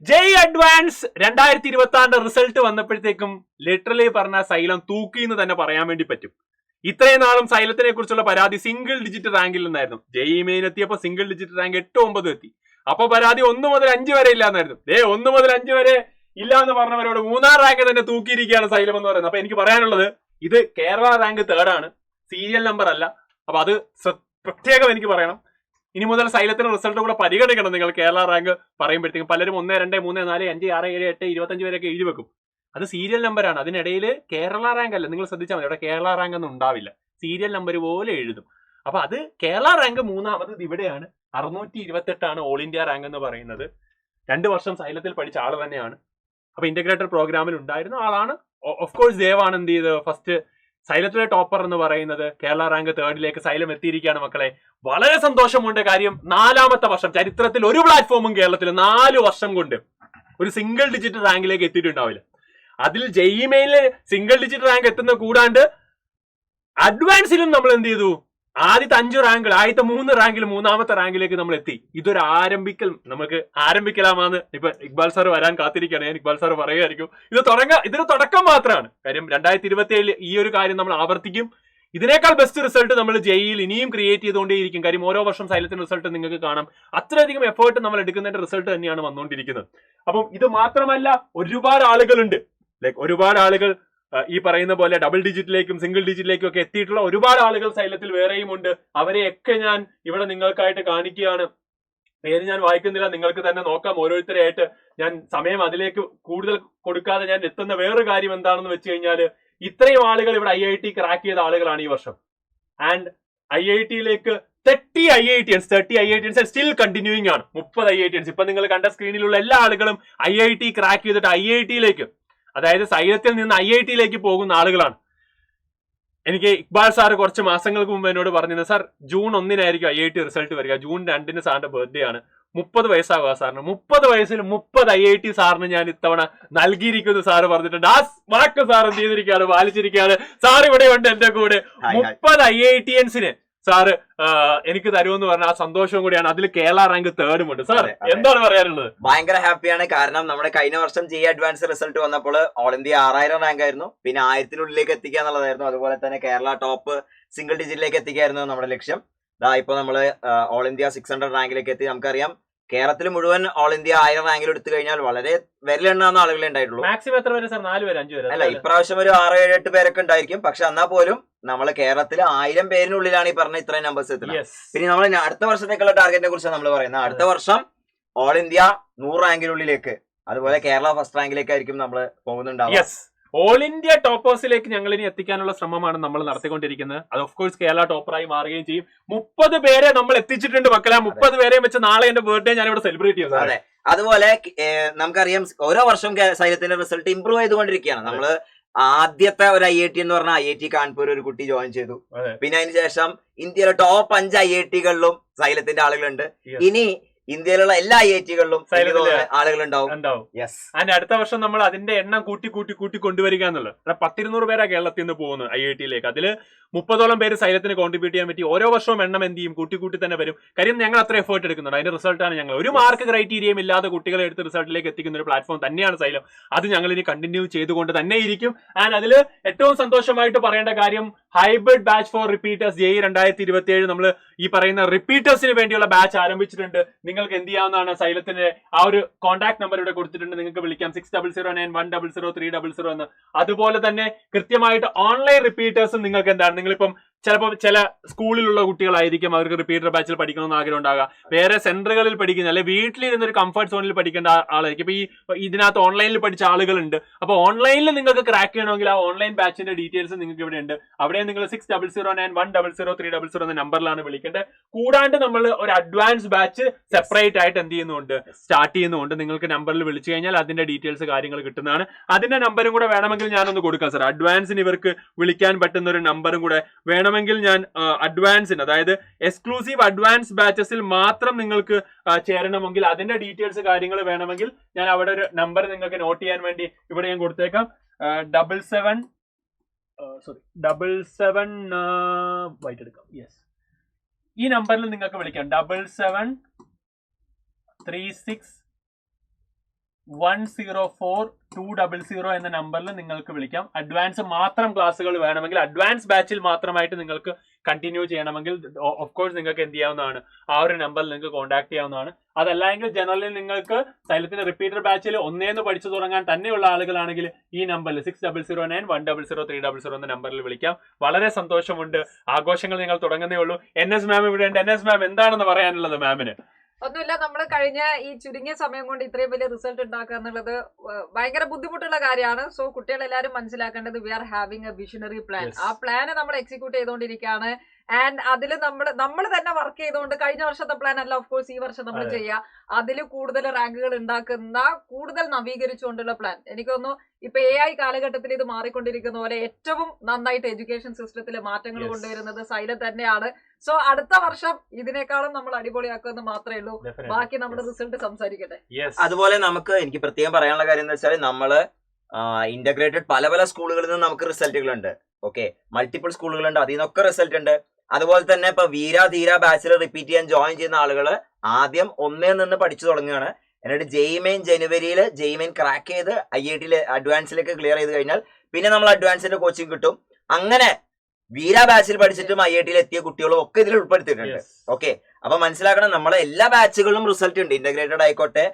ജെയ് advance 2026 result വന്നപ്പോഴത്തേക്കും literally പറഞ്ഞ xylem തൂക്കി എന്ന് തന്നെ പറയാൻ വേണ്ടി പറ്റും. ഇത്രയും നാളും സൈലത്തിനെ കുറിച്ചുള്ള പരാതി സിംഗിൾ ഡിജിറ്റ് റാങ്കിൽ നിന്നായിരുന്നു. ജെയ് മെയിൻ എത്തിയപ്പോൾ സിംഗിൾ ഡിജിറ്റ് റാങ്ക് 8-9 എത്തി. അപ്പൊ പരാതി 1 മുതൽ 5 വരെ ഇല്ലാന്നായിരുന്നു. 1 മുതൽ 5 വരെ ഇല്ല എന്ന് പറഞ്ഞവരോട് 3-ാം റാങ്ക് തന്നെ തൂക്കിയിരിക്കുകയാണ് സൈലം എന്ന് പറയുന്നത്. അപ്പൊ എനിക്ക് പറയാനുള്ളത്, ഇത് കേരള റാങ്ക് 3rd ആണ്, സീരിയൽ നമ്പർ അല്ല. അപ്പൊ അത് പ്രത്യേകം എനിക്ക് പറയണം. ഇനി മുതൽ സൈലത്തിന്റെ റിസൾട്ട് കൂടെ പരിഗണിക്കണം നിങ്ങൾ. കേരള റാങ്ക് പറയുമ്പോഴത്തേക്കും പലരും 1, 2, 3, 4, 5, 6, 7, 8, 25 വരെയൊക്കെ എഴുതി വെക്കും. അത് സീരിയൽ നമ്പറാണ്. അതിനിടയിൽ കേരള റാങ്ക് അല്ല. നിങ്ങൾ ശ്രദ്ധിച്ചാൽ മതി, അവിടെ കേരള റാങ്ക് ഒന്നും ഉണ്ടാവില്ല, സീരിയൽ നമ്പർ പോലെ എഴുതും. അപ്പൊ അത് കേരള റാങ്ക് 3ാമത് ഇവിടെയാണ്. 628 ഓൾ ഇന്ത്യ റാങ്ക് എന്ന് പറയുന്നത്. 2 വർഷം സൈലത്തിൽ പഠിച്ച ആള് തന്നെയാണ്. അപ്പൊ ഇന്റഗ്രേറ്റഡ് പ്രോഗ്രാമിൽ ഉണ്ടായിരുന്ന ആളാണ്. ഓഫ് കോഴ്സ് ദേവാണ് എന്ത് ചെയ്ത് ഫസ്റ്റ് സൈലത്തിലെ ടോപ്പർ എന്ന് പറയുന്നത്. കേരള റാങ്ക് 3rd സൈലം എത്തിയിരിക്കുകയാണ് മക്കളെ. വളരെ സന്തോഷമുണ്ട്. കാര്യം 4ാമത്തെ വർഷം ചരിത്രത്തിൽ ഒരു പ്ലാറ്റ്ഫോമും കേരളത്തിൽ 4 വർഷം കൊണ്ട് ഒരു സിംഗിൾ ഡിജിറ്റ് റാങ്കിലേക്ക് എത്തിയിട്ടുണ്ടാവില്ല. അതിൽ ജെയ് മെയിനിൽ സിംഗിൾ ഡിജിറ്റ് റാങ്ക് എത്തുന്ന കൂടാണ്ട് അഡ്വാൻസിലും നമ്മൾ എന്ത് ചെയ്തു, ആദ്യത്തെ 5 റാങ്കിൽ, ആദ്യത്തെ 3 റാങ്കിൽ 3ാമത്തെ റാങ്കിലേക്ക് നമ്മൾ എത്തി. ഇതൊരു നമുക്ക് ആരംഭിക്കലാമാന്ന് ഇപ്പൊ ഇക്ബാൽ സാർ വരാൻ കാത്തിരിക്കുകയാണ്. ഞാൻ ഇക്ബാൽ സാർ പറയുമായിരിക്കും ഇതൊരു തുടക്കം മാത്രമാണ്. കാര്യം 2027 ഈ ഒരു കാര്യം നമ്മൾ ആവർത്തിക്കും. ഇതിനേക്കാൾ ബെസ്റ്റ് റിസൾട്ട് നമ്മൾ ജെയിൽ ഇനിയും ക്രിയേറ്റ് ചെയ്തുകൊണ്ടേയിരിക്കും. കാര്യം ഓരോ വർഷം സൈലത്തിന്റെ റിസൾട്ട് നിങ്ങൾക്ക് കാണാം. അത്രയധികം എഫേർട്ട് നമ്മൾ എടുക്കുന്നതിന്റെ റിസൾട്ട് തന്നെയാണ് വന്നുകൊണ്ടിരിക്കുന്നത്. അപ്പം ഇത് മാത്രമല്ല, ഒരുപാട് ആളുകളുണ്ട്. ഒരുപാട് ആളുകൾ ഈ പറയുന്ന പോലെ ഡബിൾ ഡിജിറ്റിലേക്കും സിംഗിൾ ഡിജിറ്റിലേക്കും ഒക്കെ എത്തിയിട്ടുള്ള ഒരുപാട് ആളുകൾ സൈലത്തിൽ വേറെയും ഉണ്ട്. അവരെയൊക്കെ ഞാൻ ഇവിടെ നിങ്ങൾക്കായിട്ട് കാണിക്കുകയാണ്. പേര് ഞാൻ വായിക്കുന്നില്ല, നിങ്ങൾക്ക് തന്നെ നോക്കാം. ഓരോരുത്തരെയായിട്ട് ഞാൻ സമയം അതിലേക്ക് കൂടുതൽ കൊടുക്കാതെ ഞാൻ എത്തുന്ന വേറൊരു കാര്യം എന്താണെന്ന് വെച്ച് കഴിഞ്ഞാൽ, ഇത്രയും ആളുകൾ ഇവിടെ IIT ക്രാക്ക് ചെയ്ത ആളുകളാണ് ഈ വർഷം. ആൻഡ് IITയിലേക്ക് 30 IITians സ്റ്റിൽ കണ്ടിന്യൂയിങ് ആണ്. 30 IITians ഇപ്പൊ നിങ്ങൾ കണ്ട സ്ക്രീനിലുള്ള എല്ലാ ആളുകളും IIT ക്രാക്ക് ചെയ്തിട്ട് IITയിലേക്ക്, അതായത് സൈലത്തിൽ നിന്ന് IITയിലേക്ക് പോകുന്ന ആളുകളാണ്. എനിക്ക് ഇക്ബാൽ സാർ കുറച്ച് മാസങ്ങൾക്ക് മുമ്പ് എന്നോട് പറഞ്ഞിരുന്നു, സാർ June 1 IIT റിസൾട്ട് വരിക, June 2 സാറിന്റെ ബർത്ത്ഡേ ആണ്, 30 വയസ്സാവുക സാറിന്. 30 വയസ്സിൽ 30 IIT സാറിന് ഞാൻ ഇത്തവണ നൽകിയിരിക്കുന്നു സാറ് പറഞ്ഞിട്ടുണ്ട്. ആ വാക്ക് സാർ എന്ത് ചെയ്തിരിക്കുകയാണ്, പാലിച്ചിരിക്കുകയാണ്. സാർ ഇവിടെ ഉണ്ട് എന്റെ കൂടെ. 30 IITiansന് സാറ് എനിക്ക് തരുമെന്ന് പറഞ്ഞ ആ സന്തോഷവും കൂടിയാണ്. അതിൽ കേരള റാങ്ക് 3rd ഉണ്ട്. സാർ എന്താണ് പറയാനുള്ളത്? ഭയങ്കര ഹാപ്പിയാണ്. കാരണം നമ്മുടെ കഴിഞ്ഞ വർഷം ജെയ് അഡ്വാൻസ് റിസൾട്ട് വന്നപ്പോൾ ഓൾ ഇന്ത്യ 6000 റാങ്ക് ആയിരുന്നു. പിന്നെ 1000-നുള്ളിലേക്ക് എത്തിക്കുക എന്നുള്ളതായിരുന്നു. അതുപോലെ തന്നെ കേരള ടോപ്പ് സിംഗിൾ ഡിജിറ്റിലേക്ക് എത്തിക്കായിരുന്നു നമ്മുടെ ലക്ഷ്യം. ഇപ്പൊ നമ്മള് ഓൾ ഇന്ത്യ 600 റാങ്കിലേക്ക് എത്തി. നമുക്കറിയാം കേരളത്തിൽ മുഴുവൻ ഓൾ ഇന്ത്യ 1000 റാങ്കിൽ എടുത്തു കഴിഞ്ഞാൽ വളരെ വിരലെണ്ണാവുന്ന ആളുകളെ ഉണ്ടായിട്ടുള്ളൂ. മാക്സിമം എത്ര പേര് സാർ? 4 പേര് 5 പേര്? അല്ല, ഇപ്രാവശ്യം ഒരു 6-7-8 പേരൊക്കെ ഉണ്ടായിരിക്കും. പക്ഷെ എന്നാൽ പോലും നമ്മള് കേരളത്തിൽ 1000 പേരിനുള്ളിലാണ് ഈ പറഞ്ഞ ഇത്രയും നമ്പേഴ്സ് എത്തുന്നത്. പിന്നെ നമ്മൾ അടുത്ത വർഷത്തേക്കുള്ള ടാർഗറ്റിനെ കുറിച്ച് നമ്മൾ പറയുന്നത്, അടുത്ത വർഷം ഓൾ ഇന്ത്യ 100 റാങ്കിനുള്ളിലേക്ക്, അതുപോലെ കേരള ഫസ്റ്റ് റാങ്കിലേക്കായിരിക്കും നമ്മൾ പോകുന്നുണ്ടാവും. ഓൾ ഇന്ത്യ ടോപ്പേഴ്സിലേക്ക് ഞങ്ങൾ ഇനി എത്തിക്കാനുള്ള ശ്രമമാണ് നമ്മൾ നടത്തിക്കൊണ്ടിരിക്കുന്നത്. അത് ഓഫ് കോഴ്സ് കേരള ടോപ്പറായി മാറുകയും ചെയ്യും. 30 പേരെ നമ്മൾ എത്തിച്ചിട്ടുണ്ട് മക്കളെ. 30 പേരെ വെച്ച് നാളെ എന്റെ ബർത്ത്ഡേ ഞാൻ ഇവിടെ സെലിബ്രേറ്റ് ചെയ്യുന്നത്. അതെ, അതുപോലെ നമുക്കറിയാം ഓരോ വർഷം സൈലത്തിന്റെ റിസൾട്ട് ഇംപ്രൂവ് ചെയ്തുകൊണ്ടിരിക്കുകയാണ്. നമ്മള് ആദ്യത്തെ ഒരു IIT എന്ന് പറഞ്ഞാൽ IIT കാൺപൂർ ഒരു കുട്ടി ജോയിൻ ചെയ്തു. പിന്നെ അതിനുശേഷം ഇന്ത്യയിലെ ടോപ്പ് 5 IITകളിലും സൈലത്തിന്റെ ആളുകളുണ്ട്. ഇനി ഇന്ത്യയിലുള്ള എല്ലാ IITകളിലും ആളുകളുണ്ടാവും. ആൻഡ് അടുത്ത വർഷം നമ്മൾ അതിന്റെ എണ്ണം കൂട്ടി കൊണ്ടുവരിക എന്നുള്ളത്. 100-200 പേരാ കേരളത്തിൽ നിന്ന് പോകുന്നത് IITയിലേക്ക്. അതില് 30ഓളം പേര് സൈലത്തിന് കോൺട്രിബ്യൂട്ട് ചെയ്യാൻ പറ്റി. ഓരോ വർഷവും എണ്ണം എന്ത് ചെയ്യും, കൂട്ടി തന്നെ വരും. കാര്യം ഞങ്ങൾ അത്ര എഫേർട്ട് എടുക്കുന്നുണ്ട്. അതിന്റെ റിസൾട്ടാണ് ഞങ്ങൾ ഒരു മാർക്ക് ക്രൈറ്റീരിയയും ഇല്ലാതെ കുട്ടികളെ എടുത്ത് റിസൾട്ടിലേക്ക് എത്തിക്കുന്ന ഒരു പ്ലാറ്റ്ഫോം തന്നെയാണ് സൈലം. അത് ഞങ്ങൾ ഇനി കണ്ടിന്യൂ ചെയ്തുകൊണ്ട് തന്നെ ഇരിക്കും. ആൻഡ് അതിൽ ഏറ്റവും സന്തോഷമായിട്ട് പറയേണ്ട കാര്യം, ഹൈബ്രിഡ് ബാച്ച് ഫോർ റിപ്പീറ്റേഴ്സ് ജെയ് 2027 നമ്മൾ ഈ പറയുന്ന റിപ്പീറ്റേഴ്സിന് വേണ്ടിയുള്ള ബാച്ച് ആരംഭിച്ചിട്ടുണ്ട്. നിങ്ങൾക്ക് എന്ത് ചെയ്യാവുന്നതാണ്, സൈലത്തിന്റെ ആ ഒരു കോൺടാക്ട് നമ്പർ ഇവിടെ കൊടുത്തിട്ടുണ്ട്. നിങ്ങൾക്ക് വിളിക്കാം 6009100300 എന്ന്. അതുപോലെ തന്നെ കൃത്യമായിട്ട് ഓൺലൈൻ റിപ്പീറ്റേഴ്സും നിങ്ങൾക്ക് എന്താണ്, നിങ്ങളിപ്പം ചിലപ്പോൾ ചില സ്കൂളിലുള്ള കുട്ടികളായിരിക്കും, അവർക്ക് റിപ്പീറ്റർ ബാച്ചിൽ പഠിക്കണമെന്ന് ആഗ്രഹം ഉണ്ടാകാം. വേറെ സെന്ററുകളിൽ പഠിക്കുന്ന, അല്ലെ വീട്ടിലിരുന്ന ഒരു കംഫർട്ട് സോണിൽ പഠിക്കേണ്ട ആളായിരിക്കും. ഇപ്പൊ ഇതിനകത്ത് ഓൺലൈനിൽ പഠിച്ച ആളുകളുണ്ട്. അപ്പൊ ഓൺലൈനിൽ നിങ്ങൾക്ക് ക്രാക്ക് ചെയ്യണമെങ്കിൽ ആ ഓൺലൈൻ ബാച്ചിന്റെ ഡീറ്റെയിൽസ് നിങ്ങൾക്ക് ഇവിടെ ഉണ്ട്. അവിടെ നിങ്ങൾ 6009100300 എന്ന നമ്പറിലാണ് വിളിക്കേണ്ടത്. കൂടാണ്ട് നമ്മൾ ഒരു അഡ്വാൻസ് ബാച്ച് സെപ്പറേറ്റ് ആയിട്ട് എന്ത് ചെയ്യുന്നുണ്ട്, സ്റ്റാർട്ട് ചെയ്യുന്നുണ്ട്. നിങ്ങൾക്ക് നമ്പറിൽ വിളിച്ചു കഴിഞ്ഞാൽ അതിന്റെ ഡീറ്റെയിൽസ് കാര്യങ്ങൾ കിട്ടുന്നതാണ്. അതിന്റെ നമ്പറും കൂടെ വേണമെങ്കിൽ ഞാനൊന്ന് കൊടുക്കാം സാർ. അഡ്വാൻസിന് ഇവർക്ക് വിളിക്കാൻ പറ്റുന്ന ഒരു നമ്പറും കൂടെ വേണമെങ്കിൽ ഞാൻ അഡ്വാൻസിന്, അതായത് എക്സ്ക്ലൂസീവ് അഡ്വാൻസ് ബാച്ചസിൽ മാത്രം നിങ്ങൾക്ക് ചേരണമെങ്കിൽ അതിന്റെ ഡീറ്റെയിൽസ് കാര്യങ്ങൾ വേണമെങ്കിൽ ഞാൻ അവിടെ ഒരു നമ്പർ നിങ്ങൾക്ക് നോട്ട് ചെയ്യാൻ വേണ്ടി ഇവിടെ ഞാൻ കൊടുത്തേക്കാം. 77 വൈറ്റ് എടുക്കാം. യെസ്, ഈ നമ്പറിൽ നിങ്ങൾക്ക് വിളിക്കാം. 7736 104-200 എന്ന നമ്പറിൽ നിങ്ങൾക്ക് വിളിക്കാം. അഡ്വാൻസ് മാത്രം ക്ലാസ്സുകൾ വേണമെങ്കിൽ, അഡ്വാൻസ് ബാച്ചിൽ മാത്രമായിട്ട് നിങ്ങൾക്ക് കണ്ടിന്യൂ ചെയ്യണമെങ്കിൽ ഓഫ് കോഴ്സ് നിങ്ങൾക്ക് എന്ത് ചെയ്യാവുന്നതാണ്, ആ ഒരു നമ്പറിൽ നിങ്ങൾക്ക് കോൺടാക്ട് ചെയ്യാവുന്നതാണ്. അതല്ലെങ്കിൽ ജനറലി നിങ്ങൾക്ക് സൈലത്തിന്റെ റിപ്പീറ്റർ ബാച്ചിൽ ഒന്നേന്ന് പഠിച്ചു തുടങ്ങാൻ തന്നെയുള്ള ആളുകളാണെങ്കിൽ ഈ നമ്പറിൽ 6009-100-300 എന്ന നമ്പറിൽ വിളിക്കാം. വളരെ സന്തോഷമുണ്ട്. ആഘോഷങ്ങൾ നിങ്ങൾ തുടങ്ങുന്നേ ഉള്ളൂ. NS മാം ഇവിടെ ഉണ്ട്. NS മാം എന്താണെന്ന് പറയാനുള്ളത് മാമിന്? ഒന്നുമില്ല, നമ്മൾ കഴിഞ്ഞ ഈ ചുരുങ്ങിയ സമയം കൊണ്ട് ഇത്രയും വലിയ റിസൾട്ട് ഉണ്ടാക്കുക എന്നുള്ളത് ഭയങ്കര ബുദ്ധിമുട്ടുള്ള കാര്യമാണ്. സോ കുട്ടികളെല്ലാരും മനസ്സിലാക്കേണ്ടത് we are having a visionary plan. ആ പ്ലാന് നമ്മൾ എക്സിക്യൂട്ട് ചെയ്തുകൊണ്ടിരിക്കുകയാണ്. ആൻഡ് അതിൽ നമ്മൾ തന്നെ വർക്ക് ചെയ്തുകൊണ്ട് കഴിഞ്ഞ വർഷത്തെ പ്ലാൻ അല്ല ഓഫ് കോഴ്സ് ഈ വർഷം നമ്മൾ ചെയ്യുക. അതിൽ കൂടുതൽ റാങ്കുകൾ ഉണ്ടാക്കുന്ന, കൂടുതൽ നവീകരിച്ചുകൊണ്ടുള്ള പ്ലാൻ. എനിക്ക് തോന്നുന്നു ഇപ്പൊ AI കാലഘട്ടത്തിൽ ഇത് മാറിക്കൊണ്ടിരിക്കുന്ന പോലെ ഏറ്റവും നന്നായിട്ട് എഡ്യൂക്കേഷൻ സിസ്റ്റത്തിൽ മാറ്റങ്ങൾ കൊണ്ടുവരുന്നത് സൈലം തന്നെയാണ്. സോ അടുത്ത വർഷം ഇതിനേക്കാളും നമ്മൾ അടിപൊളിയാക്കുമെന്ന് മാത്രമേ ഉള്ളൂ. ബാക്കി നമ്മുടെ റിസൾട്ട് സംസാരിക്കട്ടെ. അതുപോലെ എനിക്ക് പ്രത്യേകം പറയാനുള്ള കാര്യം എന്ന് വെച്ചാൽ നമ്മള് ഇന്റഗ്രേറ്റഡ് പല പല സ്കൂളുകളിൽ നിന്ന് നമുക്ക് റിസൾട്ടുകളുണ്ട്. ഓക്കെ, മൾട്ടിപ്പിൾ സ്കൂളുകളുണ്ട്, അതിൽ നിന്നൊക്കെ റിസൾട്ട് ഉണ്ട്. അതുപോലെ തന്നെ ഇപ്പൊ ധീര ബാച്ചിൽ റിപ്പീറ്റ് ചെയ്യാൻ ജോയിൻ ചെയ്യുന്ന ആളുകൾ ആദ്യം ഒന്നേ നിന്ന് പഠിച്ചു തുടങ്ങുകയാണ്. എന്നിട്ട് ജെയ്മെയിൻ ജനുവരിയിൽ ജെയ്മെയിൻ ക്രാക്ക് ചെയ്ത് IIT അഡ്വാൻസിലേക്ക് ക്ലിയർ ചെയ്ത് കഴിഞ്ഞാൽ പിന്നെ നമ്മൾ അഡ്വാൻസിന്റെ കോച്ചിങ് കിട്ടും. അങ്ങനെ ബാച്ചിൽ പഠിച്ചിട്ടും IIT എത്തിയ കുട്ടികളും ഒക്കെ ഇതിൽ ഉൾപ്പെടുത്തിയിട്ടുണ്ട്. ഓക്കെ, അപ്പൊ മനസ്സിലാക്കണം, നമ്മളെ എല്ലാ ബാച്ചുകളിലും റിസൾട്ട് ഉണ്ട്. ഇന്റഗ്രേറ്റഡ് ആയിക്കോട്ടെ,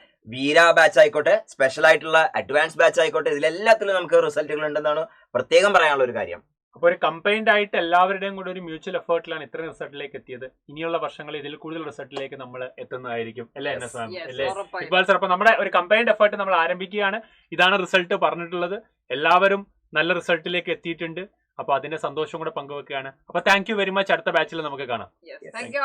ബാച്ച് ആയിക്കോട്ടെ, സ്പെഷ്യൽ ആയിട്ടുള്ള അഡ്വാൻസ് ബാച്ച് ആയിക്കോട്ടെ, ഇതിലെല്ലാത്തിലും നമുക്ക് റിസൾട്ടുകൾ ഉണ്ടെന്നാണ് പ്രത്യേകം പറയാനുള്ള ഒരു കാര്യം. അപ്പൊ ഒരു കമ്പൈൻഡ് ആയിട്ട് എല്ലാവരുടെയും കൂടെ ഒരു മ്യൂച്വൽ എഫേർട്ടിലാണ് ഇത്രയും റിസൾട്ടിലേക്ക് എത്തിയത്. ഇനിയുള്ള വർഷങ്ങളിൽ ഇതിൽ കൂടുതൽ റിസൾട്ടിലേക്ക് നമ്മൾ എത്തുന്നതായിരിക്കും അല്ലേ NS മാം? അല്ലേ ഇക്ബാൽ സർ? അപ്പൊ നമ്മുടെ ഒരു കമ്പൈൻഡ് എഫേർട്ട് നമ്മൾ ആരംഭിക്കുകയാണ്. ഇതാണ് റിസൾട്ട് പറഞ്ഞിട്ടുള്ളത്. എല്ലാവരും നല്ല റിസൾട്ടിലേക്ക് എത്തിയിട്ടുണ്ട്. അപ്പൊ അതിന്റെ സന്തോഷം കൂടെ പങ്കുവെക്കുകയാണ്. അപ്പൊ താങ്ക് യു വെരി മച്ച്. അടുത്ത ബാച്ചിൽ നമുക്ക് കാണാം. Thank you.